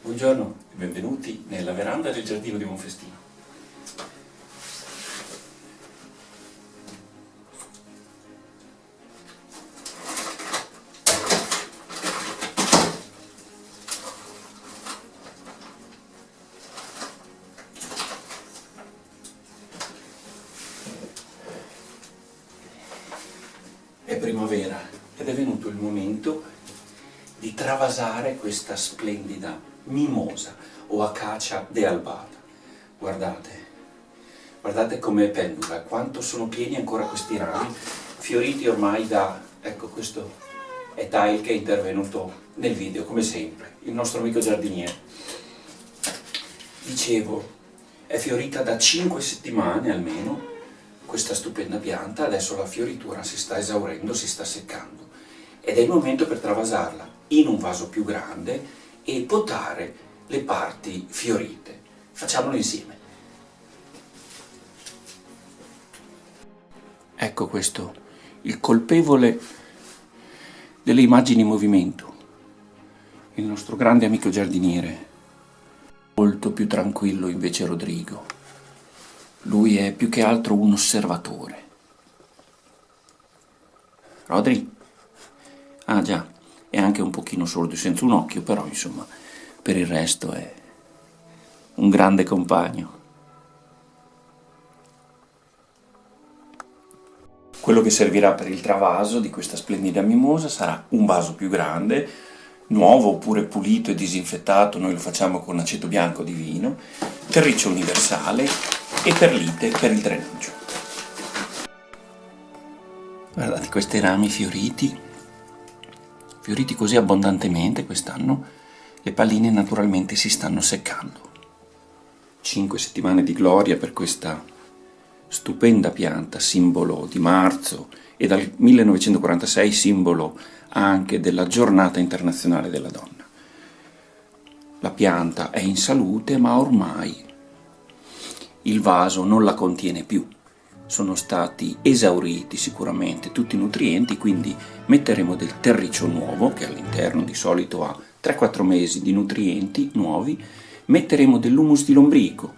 Buongiorno e benvenuti nella veranda del giardino di Monfestino. È primavera ed è venuto il momento di travasare questa splendida mimosa o acacia dealbata. Guardate com'è pendula, quanto sono pieni ancora questi rami, fioriti ormai da, ecco, questo è Tile che è intervenuto nel video, come sempre, il nostro amico giardiniere. Dicevo, è fiorita da 5 settimane almeno, questa stupenda pianta. Adesso la fioritura si sta esaurendo, si sta seccando ed è il momento per travasarla in un vaso più grande e potare le parti fiorite. Facciamolo insieme. Ecco questo, il colpevole delle immagini in movimento, il nostro grande amico giardiniere. Molto più tranquillo invece Rodrigo. Lui è più che altro un osservatore. Rodri? Ah già, è anche un pochino sordo, senza un occhio, però insomma, per il resto è un grande compagno. Quello che servirà per il travaso di questa splendida mimosa sarà un vaso più grande, nuovo oppure pulito e disinfettato, noi lo facciamo con aceto bianco di vino, terriccio universale e perlite per il drenaggio. Guardate questi rami fioriti così abbondantemente quest'anno, le palline naturalmente si stanno seccando. 5 settimane di gloria per questa stupenda pianta, simbolo di marzo e dal 1946 simbolo anche della Giornata Internazionale della Donna. La pianta è in salute, ma ormai il vaso non la contiene più. Sono stati esauriti sicuramente tutti i nutrienti, quindi metteremo del terriccio nuovo, che all'interno di solito ha 3-4 mesi di nutrienti nuovi, metteremo dell'humus di lombrico,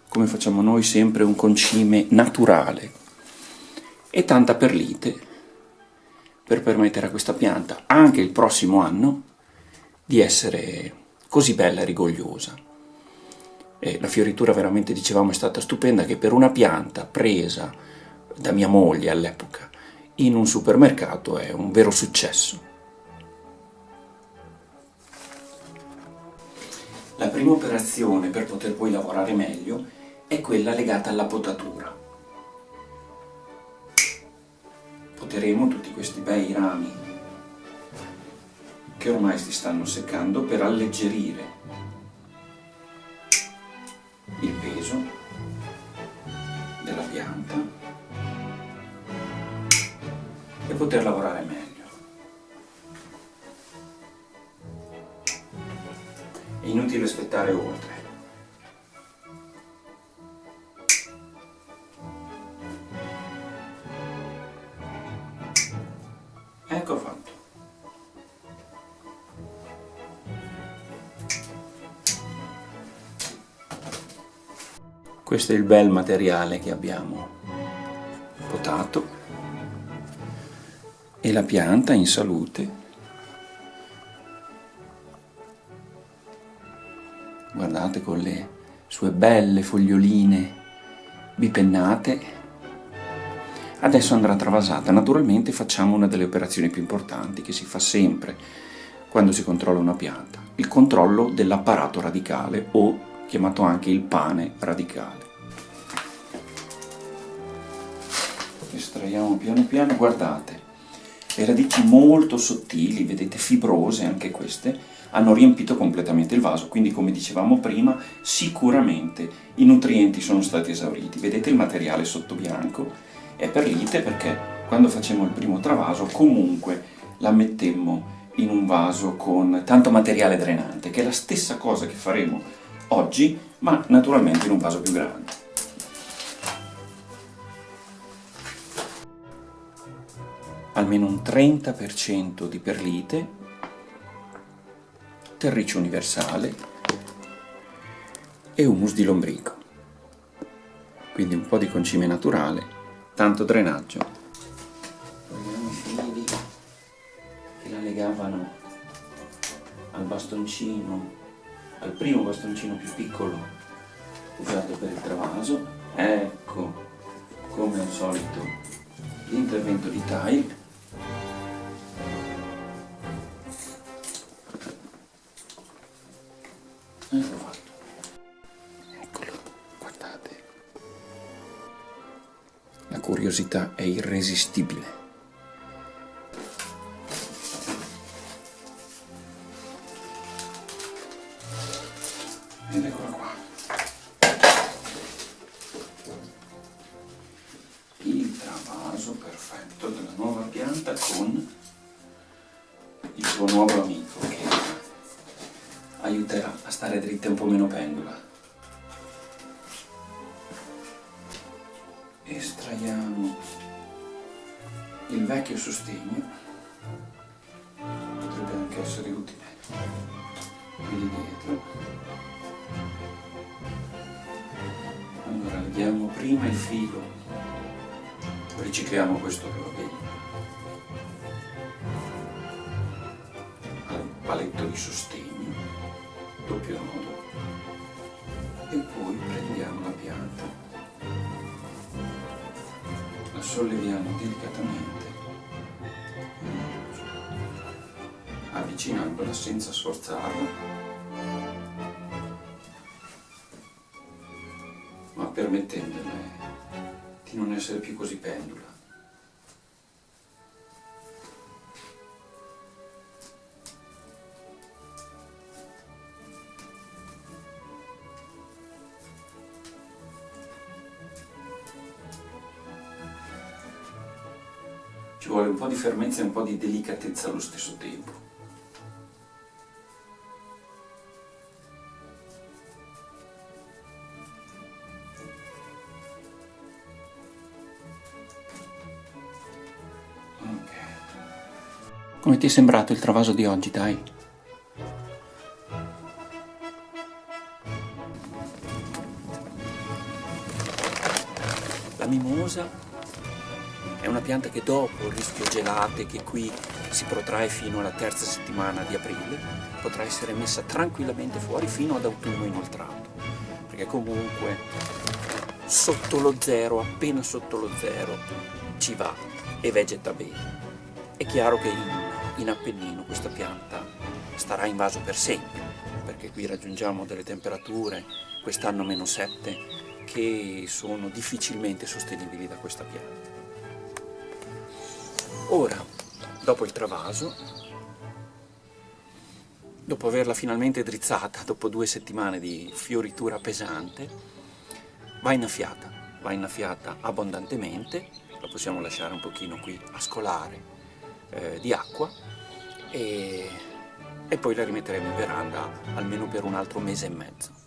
come facciamo noi sempre, un concime naturale, e tanta perlite per permettere a questa pianta anche il prossimo anno di essere così bella e rigogliosa. E la fioritura veramente, dicevamo, è stata stupenda, che per una pianta presa da mia moglie all'epoca in un supermercato è un vero successo. La prima operazione per poter poi lavorare meglio è quella legata alla potatura. Poteremo tutti questi bei rami che ormai si stanno seccando per alleggerire il peso della pianta e poter lavorare meglio. È inutile aspettare oltre. Ecco fatto. Questo è il bel materiale che abbiamo potato e la pianta in salute. Guardate, con le sue belle foglioline bipennate. Adesso andrà travasata. Naturalmente facciamo una delle operazioni più importanti che si fa sempre quando si controlla una pianta, il controllo dell'apparato radicale, o chiamato anche il pane radicale. Estraiamo piano piano, guardate, le radici molto sottili, vedete, fibrose anche queste, hanno riempito completamente il vaso, quindi come dicevamo prima, sicuramente i nutrienti sono stati esauriti. Vedete il materiale sotto bianco? È perlite perché quando facciamo il primo travaso comunque la mettemmo in un vaso con tanto materiale drenante, che è la stessa cosa che faremo oggi, ma naturalmente in un vaso più grande. Almeno un 30% di perlite, terriccio universale, e humus di lombrico. Quindi un po' di concime naturale, tanto drenaggio. Togliamo i fili che la legavano al bastoncino, al primo bastoncino più piccolo usato per il travaso. Ecco, come al solito, l'intervento di tile. Ecco fatto. Eccolo, guardate. La curiosità è irresistibile. Ed eccola qua. Il travaso perfetto della nuova pianta con il suo nuovo amico che aiuterà a stare dritta e un po' meno pendula. Estraiamo il vecchio sostegno, potrebbe anche essere utile qui di dietro. Allora leghiamo prima il filo, ricicliamo questo che va bene, al paletto di sostegno, doppio nodo, e poi prendiamo la pianta, la solleviamo delicatamente, avvicinandola senza sforzarla, ma permettendole di non essere più così pendula. Ci vuole un po' di fermezza e un po' di delicatezza allo stesso tempo. Ok. Come ti è sembrato il travaso di oggi, dai? La mimosa è una pianta che dopo il rischio gelate, che qui si protrae fino alla terza settimana di aprile, potrà essere messa tranquillamente fuori fino ad autunno inoltrato, perché comunque sotto lo zero, appena sotto lo zero, ci va e vegeta bene. È chiaro che in Appennino questa pianta starà in vaso per sempre, perché qui raggiungiamo delle temperature, quest'anno -7, che sono difficilmente sostenibili da questa pianta. Ora, dopo il travaso, dopo averla finalmente drizzata, dopo 2 settimane di fioritura pesante, va innaffiata abbondantemente, la possiamo lasciare un pochino qui a scolare di acqua e poi la rimetteremo in veranda almeno per un altro mese e mezzo.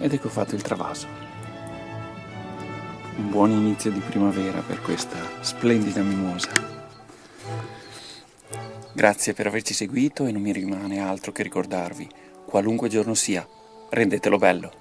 Ed ecco fatto il travaso. Un buon inizio di primavera per questa splendida mimosa. Grazie per averci seguito e non mi rimane altro che ricordarvi, qualunque giorno sia, rendetelo bello.